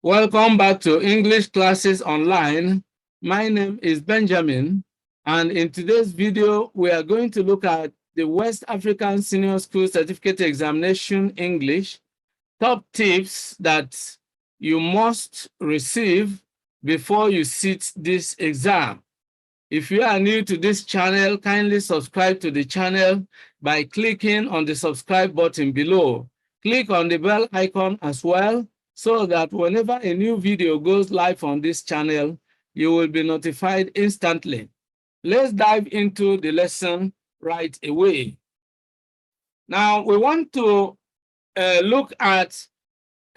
Welcome back to English Classes Online. My name is Benjamin, and in today's video, we are going to look at the West African Senior School Certificate Examination English top tips that you must receive before you sit this exam. If you are new to this channel, kindly subscribe to the channel by clicking on the subscribe button below. Click on the bell icon as well, so that whenever a new video goes live on this channel, you will be notified instantly. Let's dive into the lesson right away. Now, we want to look at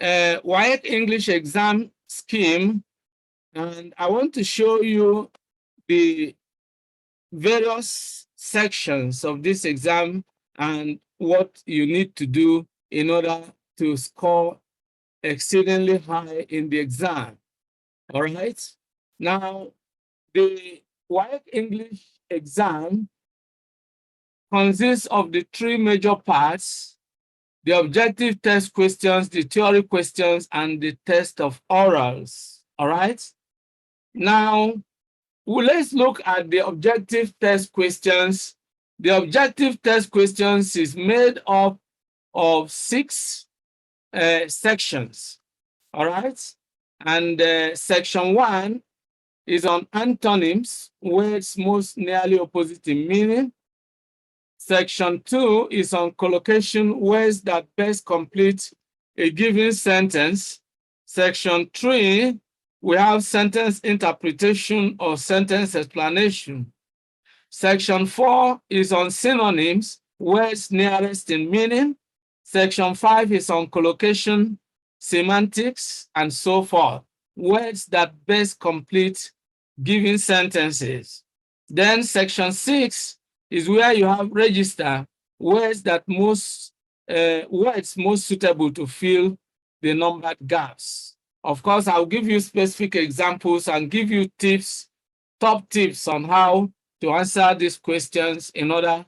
WASSCE English exam scheme, and I want to show you the various sections of this exam and what you need to do in order to score exceedingly high in the exam. All right. Now, the WASSCE English exam consists of the three major parts: the objective test questions, the theory questions, and the test of orals. All right. Now, let's look at the objective test questions. The objective test questions is made up of 6 sections. All right. And section 1 is on antonyms, words most nearly opposite in meaning. Section 2 is on collocation, words that best complete a given sentence. Section 3, we have sentence interpretation or sentence explanation. Section 4 is on synonyms, words nearest in meaning. Section 5 is on collocation, semantics, and so forth, words that best complete given sentences. Then section 6 is where you have register, words that most suitable to fill the numbered gaps. Of course, I'll give you specific examples and give you tips, top tips on how to answer these questions in order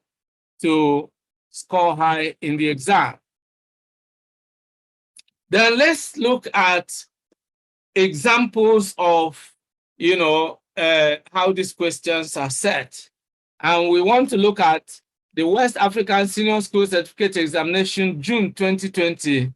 to score high in the exam. Then let's look at examples of, how these questions are set. And we want to look at the West African Senior School Certificate Examination, June 2020,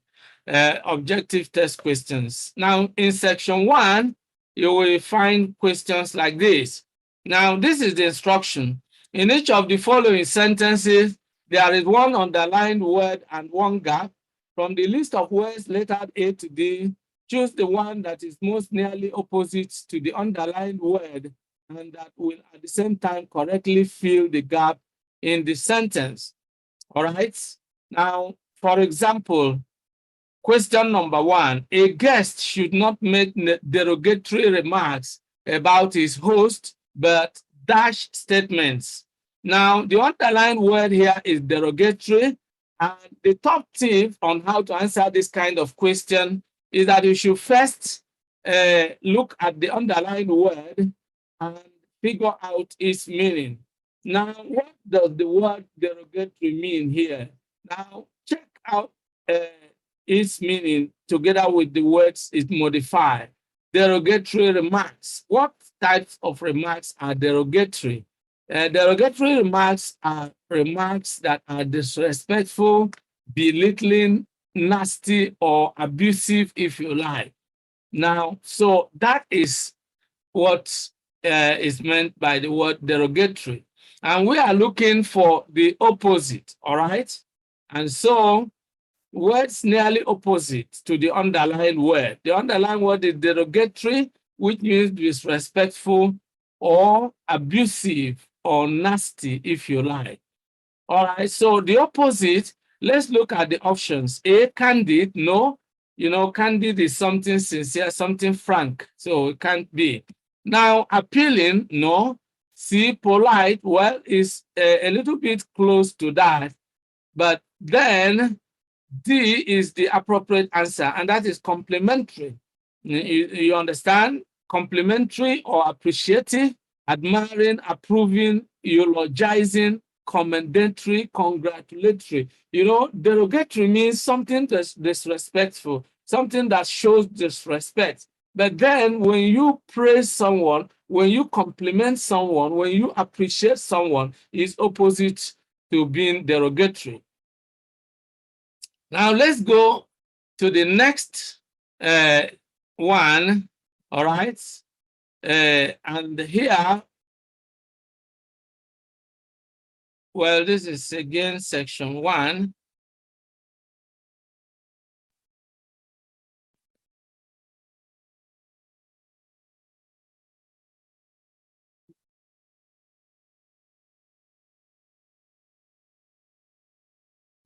objective test questions. Now, in section 1, you will find questions like this. Now, this is the instruction. In each of the following sentences, there is one underlined word and one gap. From the list of words lettered A to D, choose the one that is most nearly opposite to the underlined word and that will at the same time correctly fill the gap in the sentence. All right. Now, for example, question number 1, a guest should not make derogatory remarks about his host, but dash statements. Now, the underlined word here is derogatory. And the top tip on how to answer this kind of question is that you should first look at the underlined word and figure out its meaning. Now, what does the word derogatory mean here? Now, check out its meaning together with the words it modifies. Derogatory remarks. What types of remarks are derogatory? Derogatory remarks are remarks that are disrespectful, belittling, nasty, or abusive, if you like. Now, so that is what is meant by the word derogatory. And we are looking for the opposite, all right? And so, words nearly opposite to the underlined word. The underlined word is derogatory, which means disrespectful or abusive or nasty, if you like. All right, so the opposite, let's look at the options. A, candid, no. Candid is something sincere, something frank, so it can't be. Now, appealing, no. C, polite, well, is a little bit close to that. But then D is the appropriate answer, and that is complimentary. You understand? Complimentary or appreciative, admiring, approving, eulogizing, commendatory, congratulatory. Derogatory means something that's disrespectful. something that shows disrespect. But then when you praise someone, when you compliment someone, when you appreciate someone, is opposite to being derogatory. Now let's go to the next one. All right. And here, well, this is again section 1.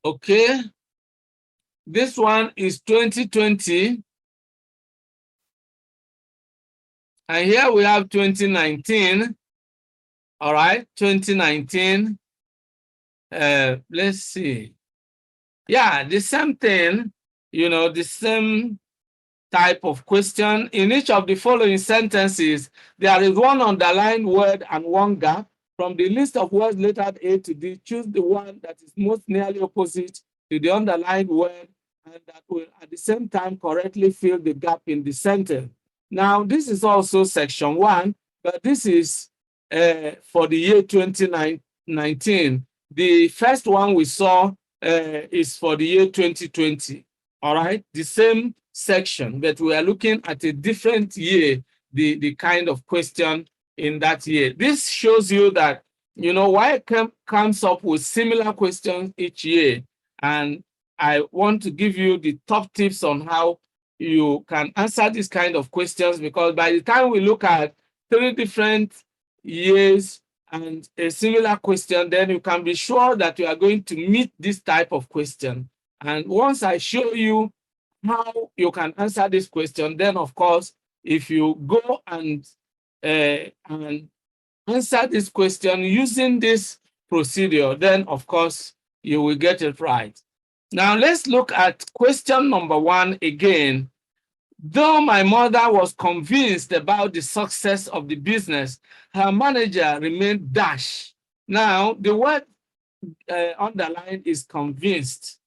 Okay. This one is 2020. And here we have 2019. All right, 2019. Let's see. Yeah, the same thing, the same type of question. In each of the following sentences, there is one underlined word and one gap. From the list of words lettered A to D, choose the one that is most nearly opposite to the underlined word and that will at the same time correctly fill the gap in the sentence. Now, this is also section 1, but this is for the year 2019. The first one we saw is for the year 2020. All right, the same section, but we are looking at a different year, the kind of question in that year. This shows you that, why it comes up with similar questions each year. And I want to give you the top tips on how you can answer this kind of questions, because by the time we look at 3 different years and a similar question, then you can be sure that you are going to meet this type of question. And once I show you how you can answer this question, then of course, if you go and answer this question using this procedure, then of course, you will get it right. Now let's look at question number 1 again. Though my mother was convinced about the success of the business, her manager remained dash. Now, the word underlined is convinced.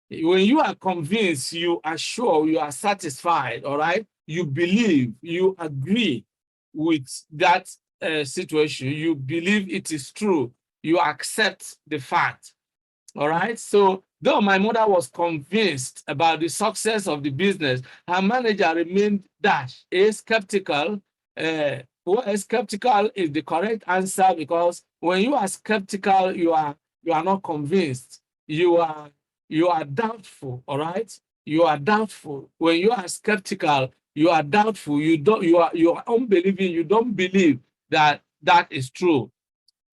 When you are convinced, you are sure, you are satisfied, all right? You believe, you agree with that situation. You believe it is true. You accept the fact, all right? So, though my mother was convinced about the success of the business, her manager remained dash, skeptical. Skeptical is the correct answer, because when you are skeptical, you are not convinced. You are doubtful, all right? You are doubtful. When you are skeptical, you are doubtful. You are unbelieving. You don't believe that is true.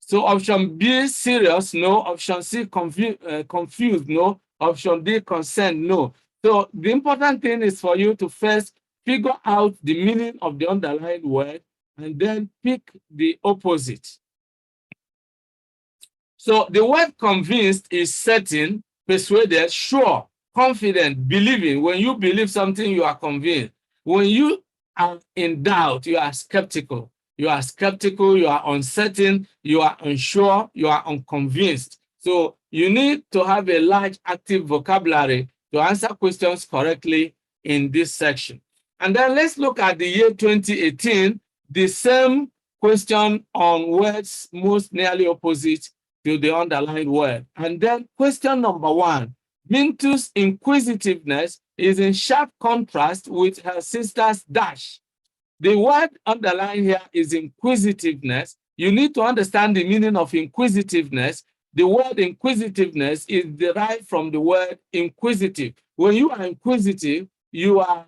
So option B, serious, no. Option C, confused, no. Option D, concerned, no. So the important thing is for you to first figure out the meaning of the underlined word and then pick the opposite. So the word convinced is certain, persuaded, sure, confident, believing. When you believe something, you are convinced. When you are in doubt, you are skeptical. You are skeptical, you are uncertain, you are unsure, you are unconvinced. So you need to have a large active vocabulary to answer questions correctly in this section. And then let's look at the year 2018, the same question on words most nearly opposite to the underlined word. And then question number 1, Mintu's inquisitiveness is in sharp contrast with her sister's dash. The word underlined here is inquisitiveness. You need to understand the meaning of inquisitiveness. The word inquisitiveness is derived from the word inquisitive. When you are inquisitive, you are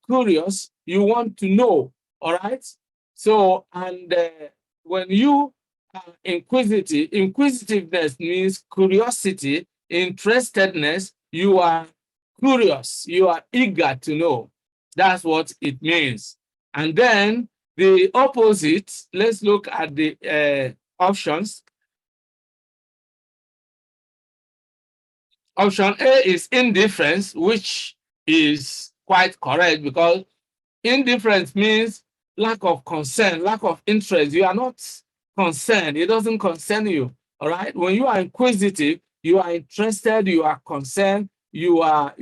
curious, you want to know, all right? So, and when you are inquisitive, inquisitiveness means curiosity, interestedness, you are curious, you are eager to know. That's what it means. And then the opposite, let's look at the options. Option A is indifference, which is quite correct, because indifference means lack of concern, lack of interest. You are not concerned. It doesn't concern you, all right? When you are inquisitive, you are interested, you are concerned, you are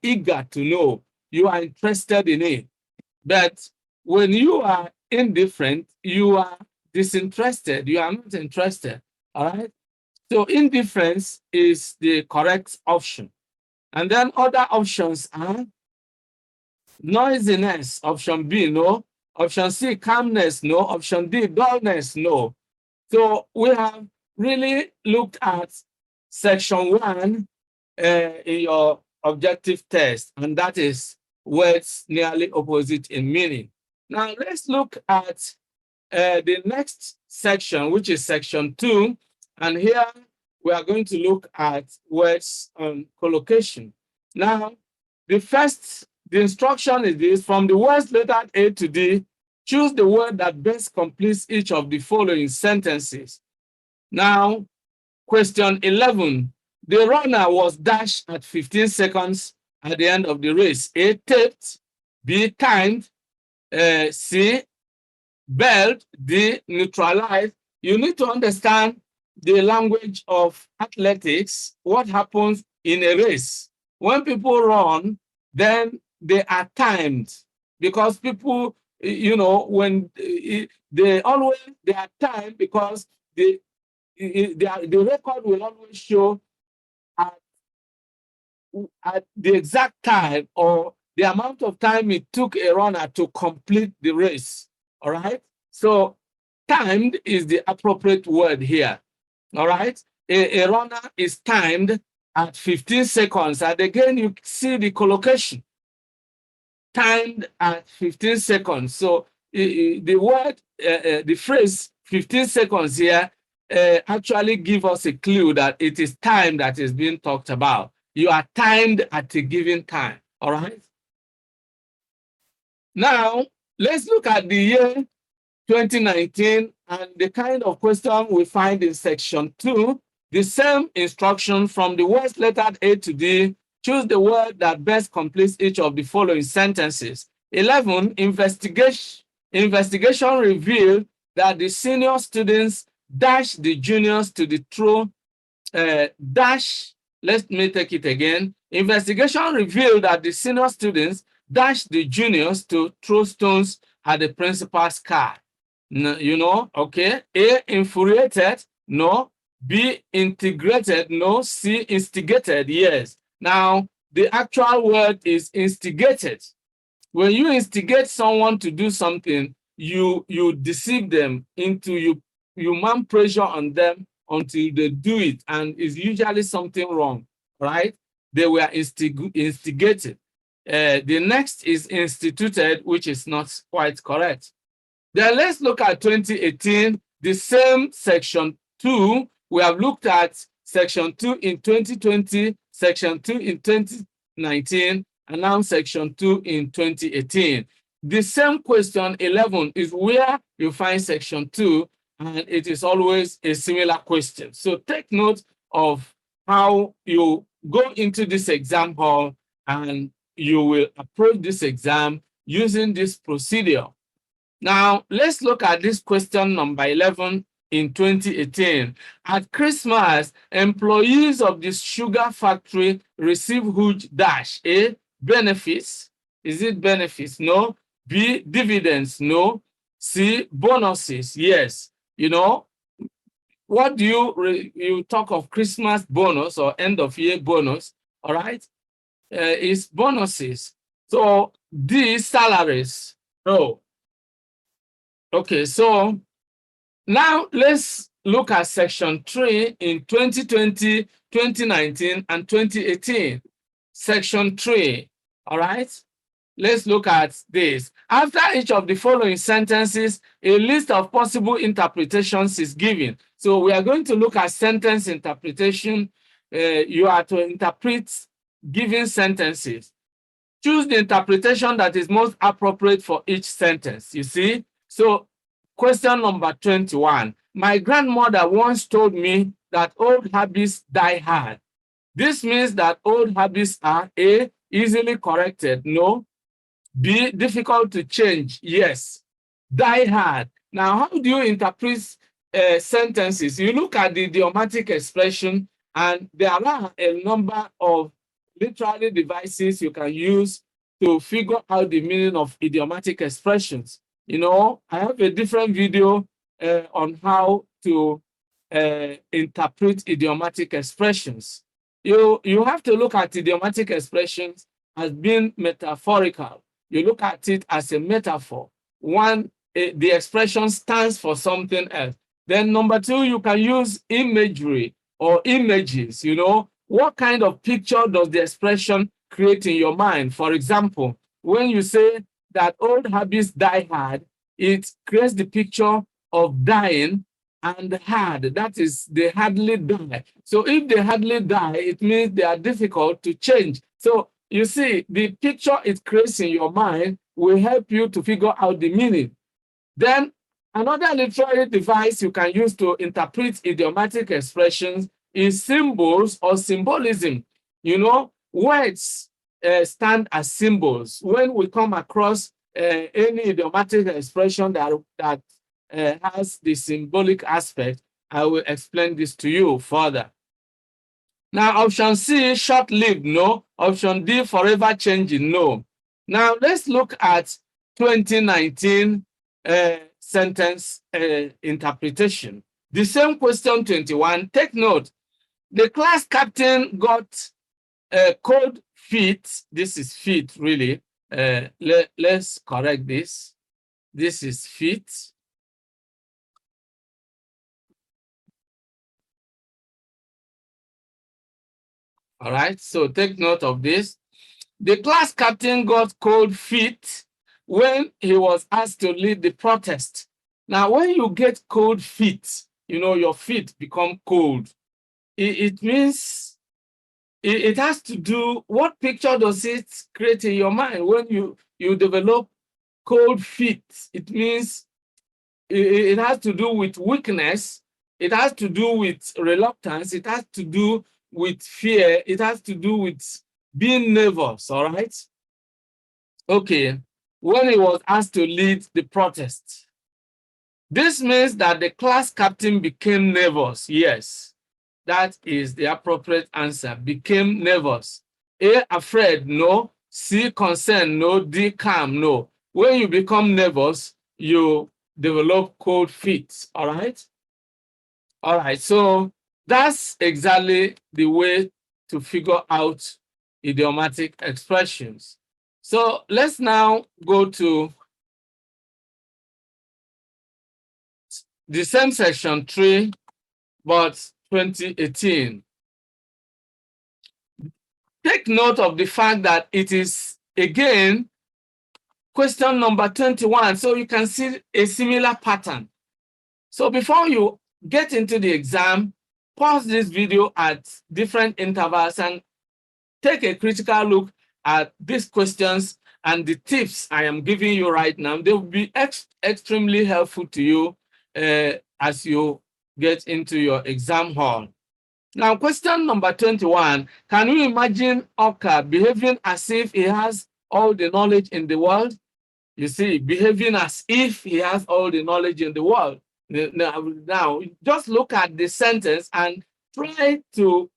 eager to know. you are interested in it. But when you are indifferent, you are disinterested. You are not interested. All right. So indifference is the correct option. And then other options are noisiness, option B, no. Option C, calmness, no. Option D, dullness, no. So we have really looked at section 1 in your objective test, and that is words nearly opposite in meaning. Now let's look at the next section, which is section 2, and here we are going to look at words on collocation. Now, the instruction is this: from the words lettered A to D, choose the word that best completes each of the following sentences. Now, question 11, the runner was dashed at 15 seconds at the end of the race. A, taped. B, timed. C, belt. D, neutralized. You need to understand the language of athletics, what happens in a race. When people run, then they are timed, because people, when they are timed, because the record will always show at the exact time or the amount of time it took a runner to complete the race. All right. So timed is the appropriate word here. All right. A runner is timed at 15 seconds. And again, you see the collocation. Timed at 15 seconds. So the word, the phrase 15 seconds here actually give us a clue that it is time that is being talked about. You are timed at a given time. All right. Now, let's look at the year 2019 and the kind of question we find in section 2. The same instruction: from the words lettered A to D, choose the word that best completes each of the following sentences. 11, investigation revealed that the senior students dashed the juniors to the throw. Let me take it again. Investigation revealed that the senior students dashed the juniors to throw stones at the principal's car. No, okay. A, infuriated, no. B, integrated, no. C, instigated, yes. Now, the actual word is instigated. When you instigate someone to do something, you deceive them into, you mount pressure on them until they do it, and it's usually something wrong, right? They were instigated. The next is instituted, which is not quite correct. Then let's look at 2018, the same section 2. We have looked at section 2 in 2020, section 2 in 2019, and now section 2 in 2018. The same question 11 is where you find section 2, and it is always a similar question. So take note of how you go into this exam hall, and you will approach this exam using this procedure. Now, let's look at this question number 11 in 2018. At Christmas, employees of the sugar factory receive huge dash. A, benefits. Is it benefits? No. B, dividends. No. C, bonuses. Yes. What do you talk of Christmas bonus or end of year bonus? All right. Is bonuses. So D, salaries. No. Okay, so now let's look at section 3 in 2020, 2019, and 2018. Section 3, all right? Let's look at this. After each of the following sentences, a list of possible interpretations is given. So we are going to look at sentence interpretation. You are to interpret given sentences. Choose the interpretation that is most appropriate for each sentence, you see? So question number 21. My grandmother once told me that old habits die hard. This means that old habits are A, easily corrected, no. B, difficult to change, yes. Die hard. Now, how do you interpret sentences? You look at the idiomatic expression, and there are a number of literary devices you can use to figure out the meaning of idiomatic expressions. You know, I have a different video on how to interpret idiomatic expressions. You have to look at idiomatic expressions as being metaphorical. You look at it as a metaphor. One, the expression stands for something else. Then number two, you can use imagery or images. You know, what kind of picture does the expression create in your mind? For example, when you say that old habits die hard, it creates the picture of dying and hard. That is, they hardly die. So if they hardly die, it means they are difficult to change. So you see, the picture it creates in your mind will help you to figure out the meaning. Then another literary device you can use to interpret idiomatic expressions is symbols or symbolism. You know, words stand as symbols. When we come across any idiomatic expression that has the symbolic aspect, I will explain this to you further. Now, option C, short-lived, no. Option D, forever changing, no. Now, let's look at 2019 sentence interpretation. The same question 21, take note. The class captain got cold feet. This is feet, really. Let's correct this. This is feet. All right, so take note of this. The class captain got cold feet when he was asked to lead the protest. Now, when you get cold feet, you know, your feet become cold. It means it has to do, what picture does it create in your mind when you develop cold feet? It means it has to do with weakness. It has to do with reluctance. It has to do with fear. It has to do with being nervous, all right? Okay, when he was asked to lead the protest. This means that the class captain became nervous. Yes, that is the appropriate answer. Became nervous. A, afraid, no. C, concerned, no. D, calm, no. When you become nervous, you develop cold feet, all right? All right, so that's exactly the way to figure out idiomatic expressions. So let's now go to the same section 3, but 2018. Take note of the fact that it is, again, question number 21. So you can see a similar pattern. So before you get into the exam, pause this video at different intervals and take a critical look at these questions and the tips I am giving you right now. They will be extremely helpful to you as you get into your exam hall. Now, question number 21. Can you imagine Oka behaving as if he has all the knowledge in the world? You see, behaving as if he has all the knowledge in the world. Now, just look at the sentence and try to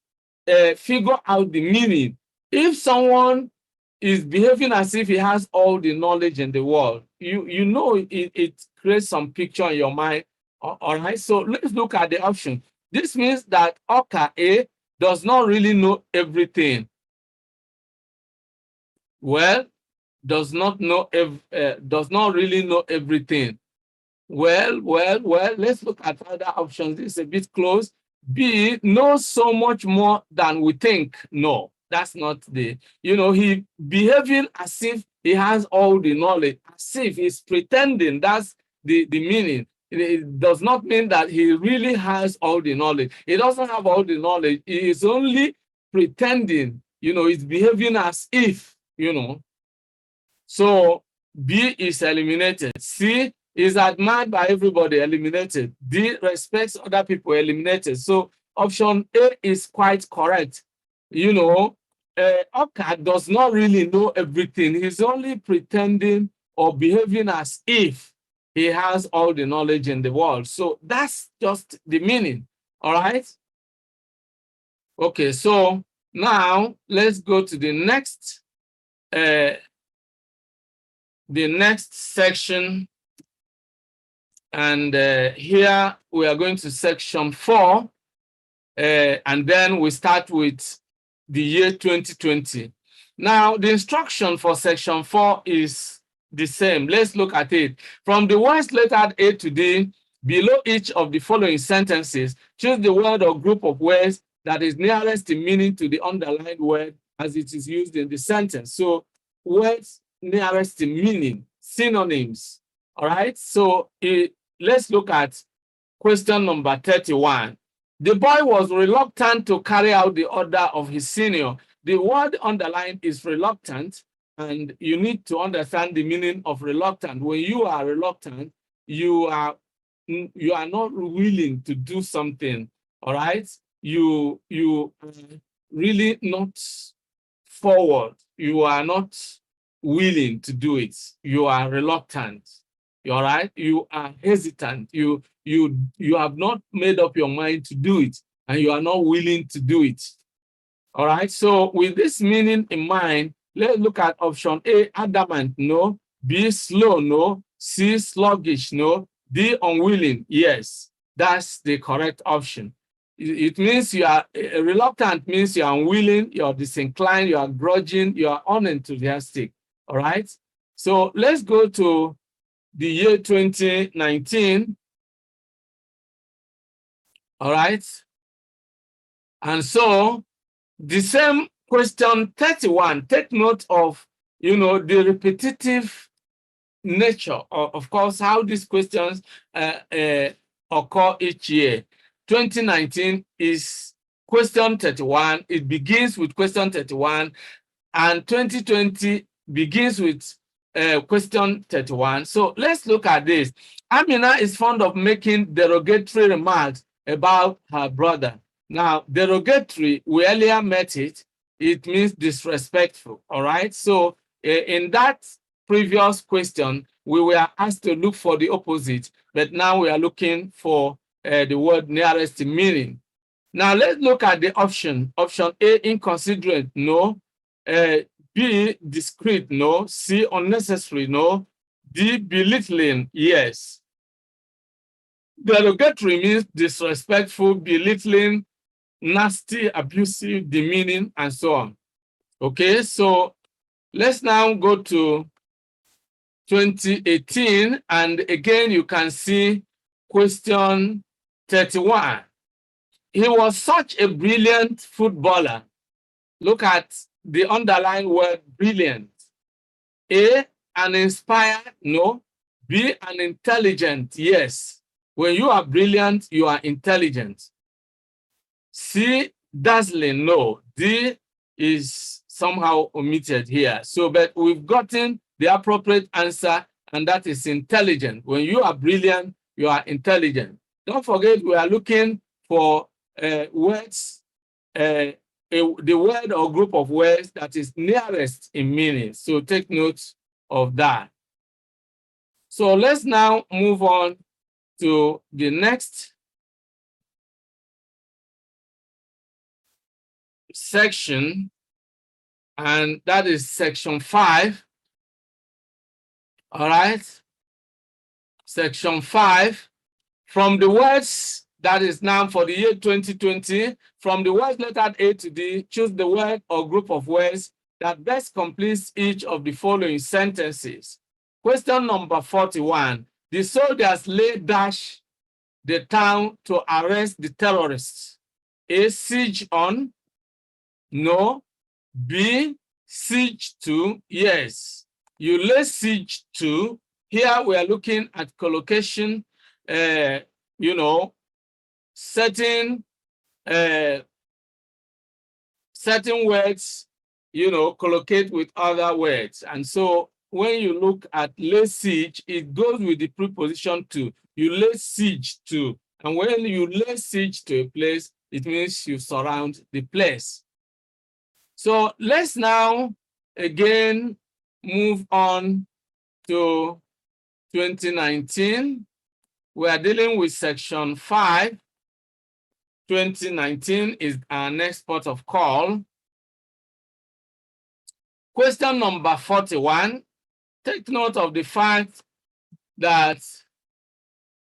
figure out the meaning. If someone is behaving as if he has all the knowledge in the world, you know it creates some picture in your mind. All right, so let's look at the option. This means that Oka A does not really know everything. Well, does not really know everything. Well, let's look at other options. This is a bit close. B, knows so much more than we think. No, that's not the, you know, he behaving as if he has all the knowledge, as if he's pretending. That's the meaning. It does not mean that he really has all the knowledge. He doesn't have all the knowledge. He is only pretending, you know, he's behaving as if, you know. So B is eliminated. C is admired by everybody, eliminated. D, respects other people, eliminated. So option A is quite correct. You know, Oka does not really know everything. He's only pretending or behaving as if he has all the knowledge in the world. So that's just the meaning, all right? Okay, so now let's go to the next the next section. And here we are going to section 4. And then we start with the year 2020. Now, the instruction for section 4 is the same. Let's look at it. From the words lettered A to D, below each of the following sentences, choose the word or group of words that is nearest in meaning to the underlined word as it is used in the sentence. So, words nearest in meaning, synonyms. All right. So, let's look at question number 31. The boy was reluctant to carry out the order of his senior. The word underlined is reluctant, and you need to understand the meaning of reluctant. When you are reluctant, you are not willing to do something. All right, you are really not forward. You are not willing to do it. You are reluctant. All right, you are hesitant. You have not made up your mind to do it, and you are not willing to do it. All right, so with this meaning in mind, let's look at option A, adamant, no. B, slow, no. C, sluggish, no. D, unwilling, yes. That's the correct option. It means you are reluctant, means you are unwilling, you are disinclined, you are grudging, you are unenthusiastic. All right, so let's go to the year 2019. All right. And so the same question 31, take note of, the repetitive nature of course, how these questions occur each year. 2019 is question 31. It begins with question 31, and 2020 begins with question 31. So let's look at this. Amina is fond of making derogatory remarks about her brother. Now, derogatory, we earlier met it. It means disrespectful, all right? So in that previous question, we were asked to look for the opposite, but now we are looking for the word nearest in meaning. Now, let's look at the option. Option A, inconsiderate, no. B, discreet, no. C, unnecessary, no. D, belittling, yes. Derogatory means disrespectful, belittling, nasty, abusive, demeaning, and so on. Okay, so let's now go to 2018, and again you can see question 31. He was such a brilliant footballer. Look at the underlined word brilliant. A, an inspired, no. B, an intelligent, yes. When you are brilliant, you are intelligent. C, dazzling, no. D is somehow omitted here. So, but we've gotten the appropriate answer, and that is intelligent. When you are brilliant, you are intelligent. Don't forget, we are looking for words, the word or group of words that is nearest in meaning. So take note of that. So let's now move on to the next section, and that is section 5. All right. Section 5. From the words that is now for the year 2020, from the words lettered A to D, choose the word or group of words that best completes each of the following sentences. Question number 41. The soldiers laid dash the town to arrest the terrorists. A, siege on, no. B, siege to, yes. You lay siege to. Here we are looking at collocation, certain words, collocate with other words. And so when you look at lay siege, it goes with the preposition to. You lay siege to. And when you lay siege to a place, it means you surround the place. So let's now again move on to 2019. We are dealing with section 5. 2019 is our next port of call. Question number 41. take note of the fact that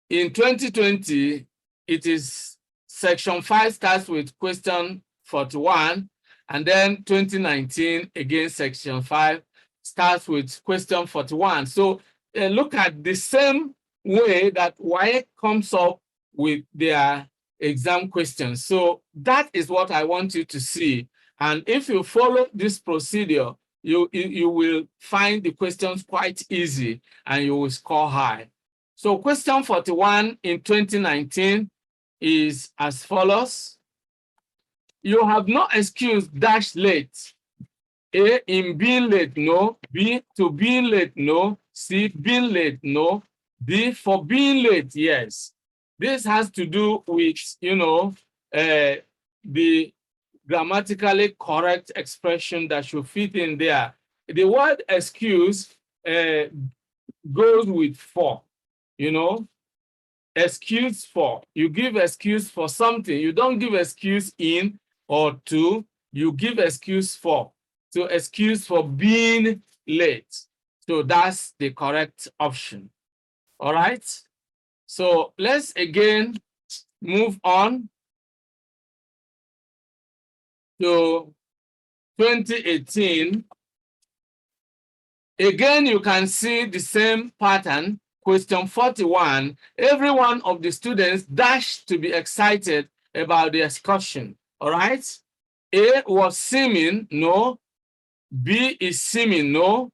in 2020, it is section 5 starts with question 41, and then 2019, again, section 5 starts with question 41. So look at the same way that WASSCE comes up with their exam questions. So that is what I want you to see. And if you follow this procedure, you will find the questions quite easy and you will score high. So question 41 in 2019 is as follows. You have no excuse dash late. A, in being late, no. B, to being late, no. C, being late, no. D, for being late, yes. This has to do with, the grammatically correct expression that should fit in there. The word excuse goes with for, excuse for. You give excuse for something. You don't give excuse in or to, you give excuse for. So excuse for being late. So that's the correct option. All right. So let's again move on to 2018. Again, you can see the same pattern. Question 41, every one of the students dashed to be excited about the excursion. All right. A was seeming, no. B is seeming, no.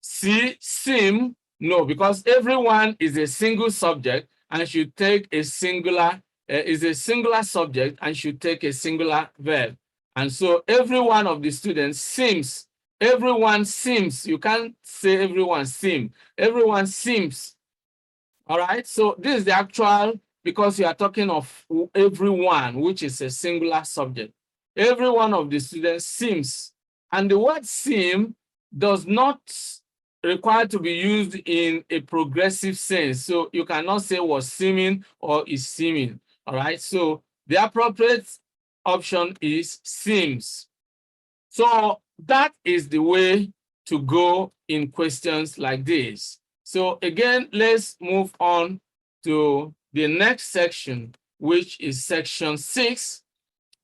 C, seem, no, because everyone is a single subject and should take a singular, is a singular subject and should take a singular verb. And so every one of the students seems, everyone seems, you can't say everyone seem, everyone seems. All right, so this is the actual, because you are talking of everyone, which is a singular subject. Every one of the students seems, and the word seem does not require to be used in a progressive sense. So you cannot say was seeming or is seeming. All right, so the appropriate option is seems. So that is the way to go in questions like this. So again, let's move on to the next section, which is section 6.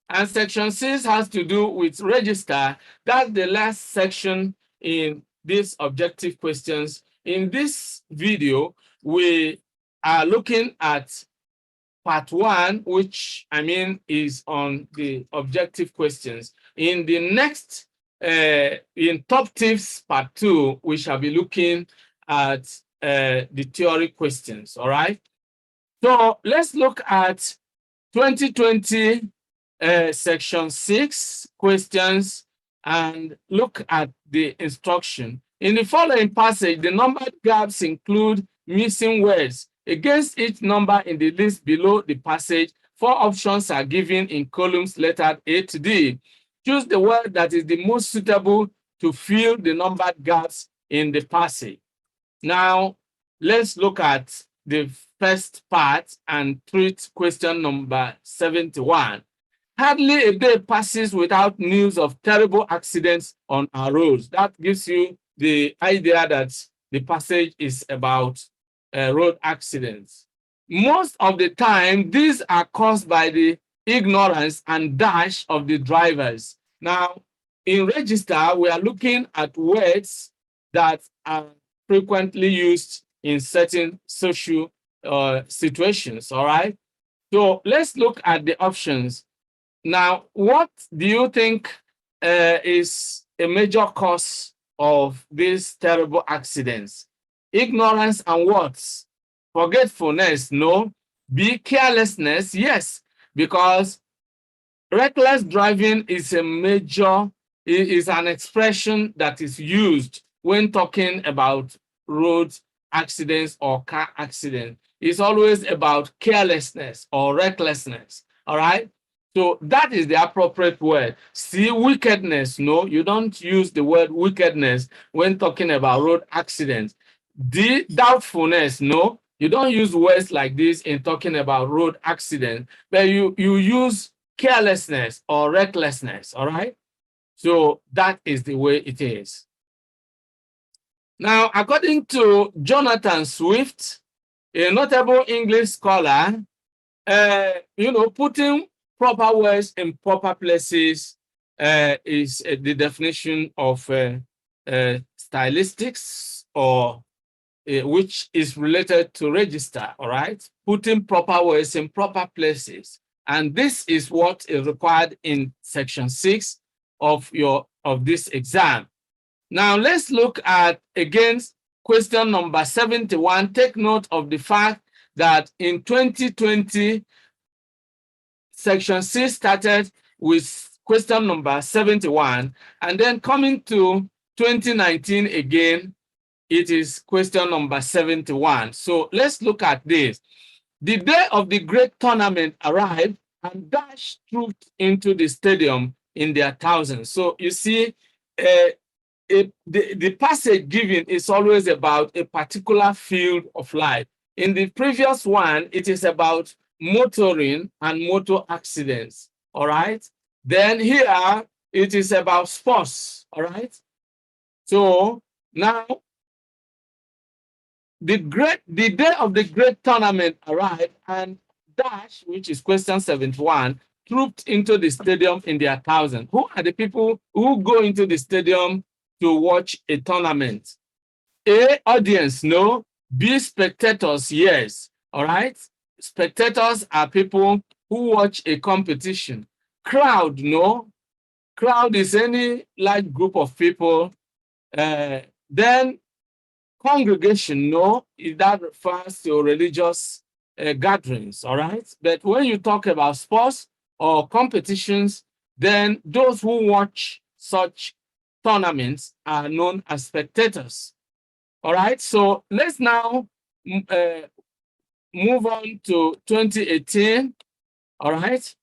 And section 6 has to do with register. That's the last section in these objective questions. In this video, we are looking at part 1, which is on the objective questions. In the next, in top tips part 2, we shall be looking at the theory questions. All right. So let's look at 2020 section 6 questions and look at the instruction. In the following passage, the numbered gaps include missing words. Against each number in the list below the passage, 4 options are given in columns lettered A to D. Choose the word that is the most suitable to fill the numbered gaps in the passage. Now, let's look at the first part and treat question number 71. Hardly a day passes without news of terrible accidents on our roads. That gives you the idea that the passage is about road accidents. Most of the time, these are caused by the ignorance and dash of the drivers. Now, in register, we are looking at words that are frequently used in certain social situations, all right? So let's look at the options. Now, what do you think is a major cause of these terrible accidents? Ignorance and what? Forgetfulness, no. B, carelessness, yes, because reckless driving is a major, is an expression that is used when talking about road accidents or car accidents. It's always about carelessness or recklessness, all right? So that is the appropriate word. See, wickedness, no, you don't use the word wickedness when talking about road accidents. D, doubtfulness, no, you don't use words like this in talking about road accident, but you use carelessness or recklessness, all right? So that is the way it is. Now, according to Jonathan Swift, a notable English scholar, putting proper words in proper places is the definition of stylistics, or which is related to register, all right? Putting proper words in proper places. And this is what is required in section 6 of this exam. Now let's look at, again, question number 71. Take note of the fact that in 2020, section 6 started with question number 71, and then coming to 2019 again, it is question number 71. So let's look at this. The day of the great tournament arrived, and dashed trooped into the stadium in their thousands. So you see, the passage given is always about a particular field of life. In the previous one, it is about motoring and motor accidents, all right? Then here, it is about sports, all right? So now, the day of the great tournament arrived, and dash, which is question 71, trooped into the stadium in their thousands. Who are the people who go into the stadium to watch a tournament? A, audience, no. B, spectators, yes. All right? Spectators are people who watch a competition. Crowd, no. Crowd is any large group of people. Then congregation, no. That refers to religious gatherings, all right? But when you talk about sports or competitions, then those who watch such tournaments are known as spectators. All right, so let's now move on to 2018. All right.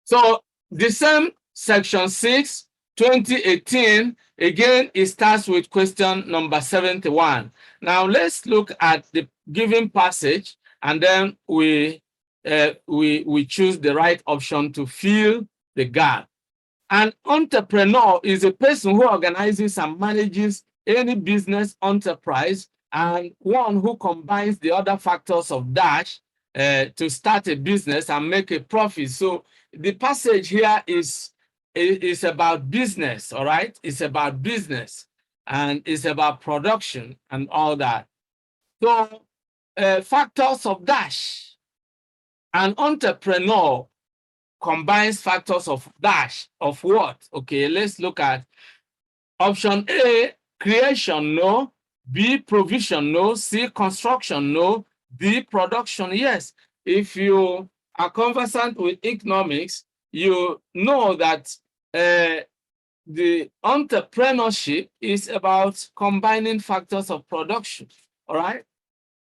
So the same section 6, 2018, again, it starts with question number 71. Now let's look at the given passage, and then we choose the right option to fill the gap. An entrepreneur is a person who organizes and manages any business enterprise, and one who combines the other factors of dash to start a business and make a profit. So the passage here is about business, all right? It's about business, and it's about production and all that. So factors of dash. An entrepreneur combines factors of dash of what? Okay, let's look at option A, creation, no. B, provision, no. C, construction, no. D, production, yes. If you are conversant with economics, you know that the entrepreneurship is about combining factors of production, all right?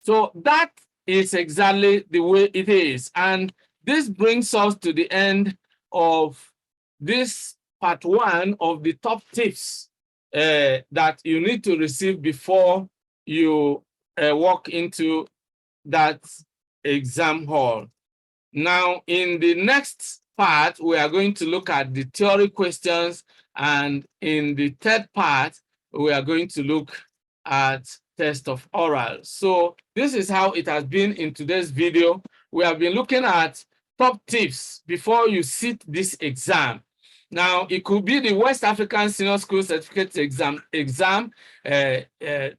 So that is exactly the way it is. And this brings us to the end of this part 1 of the top tips that you need to receive before you walk into that exam hall. Now, in the next part, we are going to look at the theory questions, and in the third part, we are going to look at test of oral. So this is how it has been in today's video. We have been looking at top tips before you sit this exam. Now, it could be the West African Senior School Certificate exam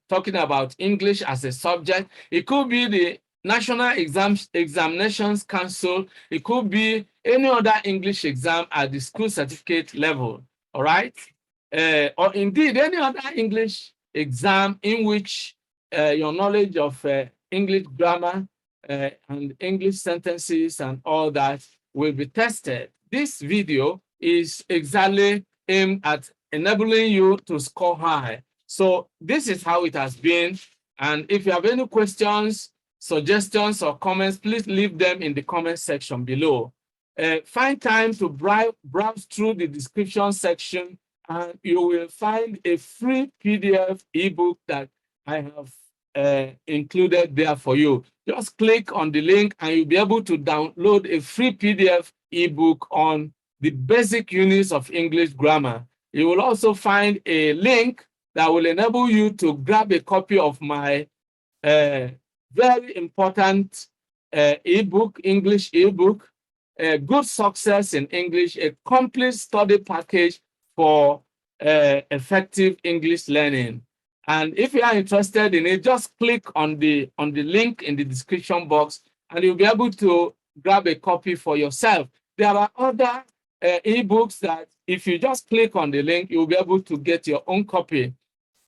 talking about English as a subject. It could be the National Examinations Council. It could be any other English exam at the school certificate level, all right? Or indeed, any other English exam in which your knowledge of English grammar and English sentences and all that will be tested. This video is exactly aimed at enabling you to score high. So this is how it has been. And if you have any questions, suggestions, or comments, please leave them in the comment section below. Find time to browse through the description section, and you will find a free PDF ebook that I have included there for you. Just click on the link and you'll be able to download a free PDF ebook on the basic units of English grammar. You will also find a link that will enable you to grab a copy of my very important ebook, English ebook, Good Success in English, a complete study package for effective English learning. And if you are interested in it, just click on the link in the description box, and you'll be able to grab a copy for yourself. There are other ebooks that if you just click on the link, you'll be able to get your own copy.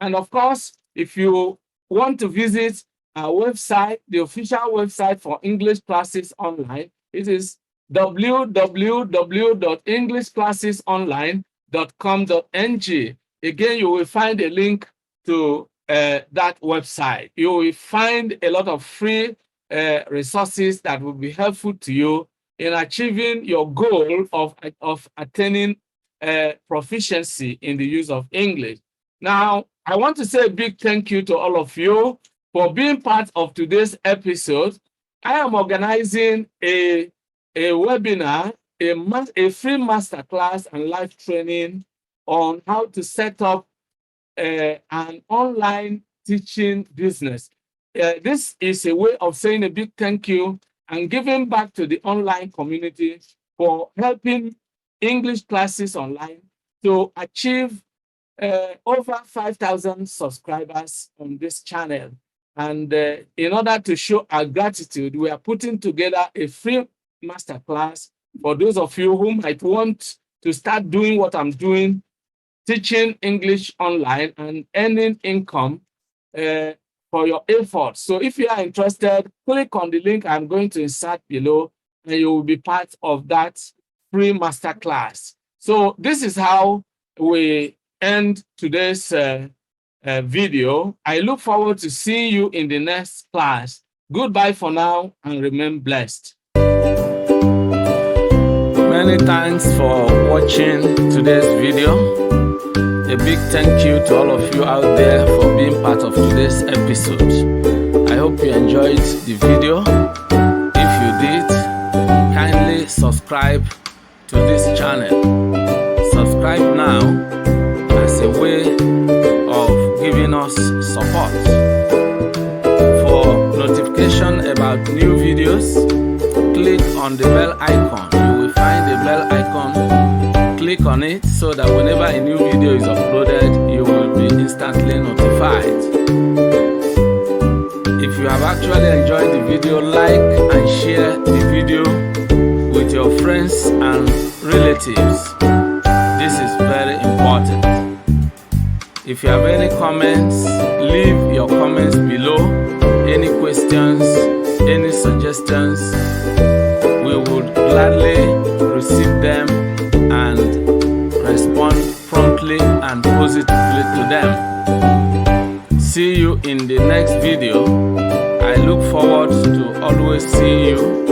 And of course, if you want to visit our website, the official website for English classes online, it is www.englishclassesonline.com.ng. Again, you will find a link to that website. You will find a lot of free resources that will be helpful to you in achieving your goal of attaining proficiency in the use of English. Now, I want to say a big thank you to all of you for being part of today's episode. I am organizing a webinar, a free masterclass and live training on how to set up an online teaching business. This is a way of saying a big thank you and giving back to the online community for helping English classes online to achieve over 5,000 subscribers on this channel. And in order to show our gratitude, we are putting together a free masterclass for those of you who might want to start doing what I'm doing, teaching English online and earning income for your efforts. So if you are interested, click on the link I'm going to insert below, and you will be part of that free masterclass. So this is how we end today's video. I look forward to seeing you in the next class. Goodbye for now and remain blessed. Many thanks for watching today's video. A big thank you to all of you out there for being part of today's episode. I hope you enjoyed the video. If you did, kindly subscribe to this channel. Subscribe now as a way of giving us support. For notification about new videos, click on the bell icon. You will find the bell icon. Click on it so that whenever a new video is uploaded, you will be instantly notified. If you have actually enjoyed the video, like and share the video with your friends and relatives. This is very important. If you have any comments, leave your comments below. Any questions, any suggestions, we would gladly receive them and respond promptly and positively to them. See you in the next video. I look forward to always seeing you